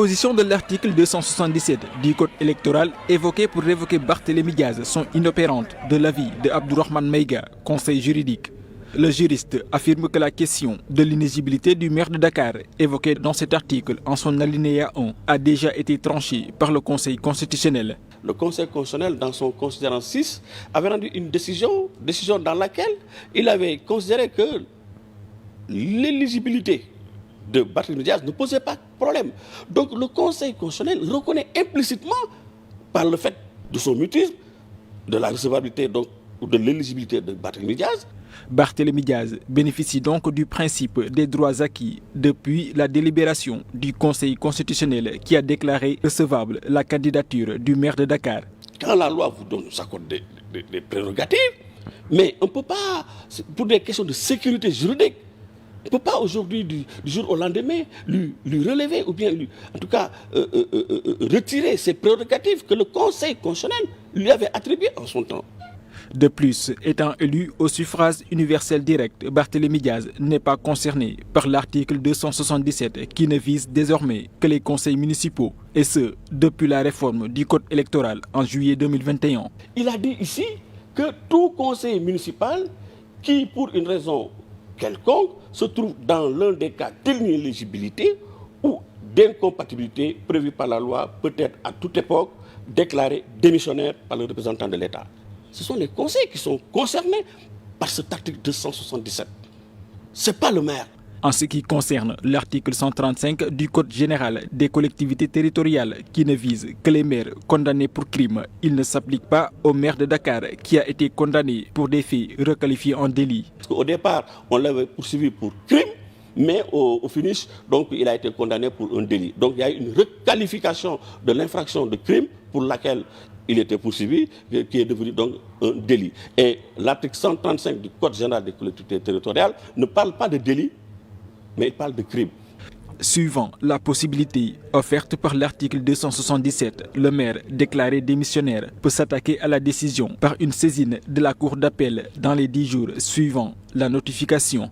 dispositions de l'article 277 du Code électoral évoquées pour révoquer Barthélémy Diaz sont inopérantes de l'avis de Abdourahmane Maïga, conseil juridique. Le juriste affirme que la question de l'inéligibilité du maire de Dakar, évoquée dans cet article en son alinéa 1, a déjà été tranchée par le Conseil constitutionnel. Le Conseil constitutionnel, dans son considérant 6, avait rendu une décision dans laquelle il avait considéré que l'éligibilité de Barthélémy Diaz ne posait pas de problème. Donc le Conseil constitutionnel reconnaît implicitement, par le fait de son mutisme, de la recevabilité donc, ou de l'éligibilité de Barthélémy Diaz. Barthélémy Diaz bénéficie donc du principe des droits acquis depuis la délibération du Conseil constitutionnel qui a déclaré recevable la candidature du maire de Dakar. Quand la loi vous donne, nous accorde des prérogatives, mais on ne peut pas, pour des questions de sécurité juridique, on ne peut pas aujourd'hui, du jour au lendemain, lui relever ou bien, en tout cas, retirer ces prérogatives que le Conseil constitutionnel lui avait attribuées en son temps. De plus, étant élu au suffrage universel direct, Barthélémy Diaz n'est pas concerné par l'article 277 qui ne vise désormais que les conseils municipaux, et ce, depuis la réforme du Code électoral en juillet 2021. Il a dit ici que tout conseil municipal qui, pour une raison quelconque, se trouve dans l'un des cas d'inéligibilité ou d'incompatibilité prévue par la loi peut être à toute époque déclaré démissionnaire par le représentant de l'État. Ce sont les conseils qui sont concernés par cet article 277. Ce n'est pas le maire. En ce qui concerne l'article 135 du Code général des collectivités territoriales qui ne vise que les maires condamnés pour crime, il ne s'applique pas au maire de Dakar qui a été condamné pour des faits requalifiés en délit. Au départ, on l'avait poursuivi pour crime, mais au finish, donc, il a été condamné pour un délit. Donc il y a une requalification de l'infraction de crime pour laquelle il était poursuivi, qui est devenu donc un délit. Et l'article 135 du Code général des collectivités territoriales ne parle pas de délit, mais il parle de crime. Suivant la possibilité offerte par l'article 277, le maire déclaré démissionnaire peut s'attaquer à la décision par une saisine de la Cour d'appel dans les 10 jours suivant la notification.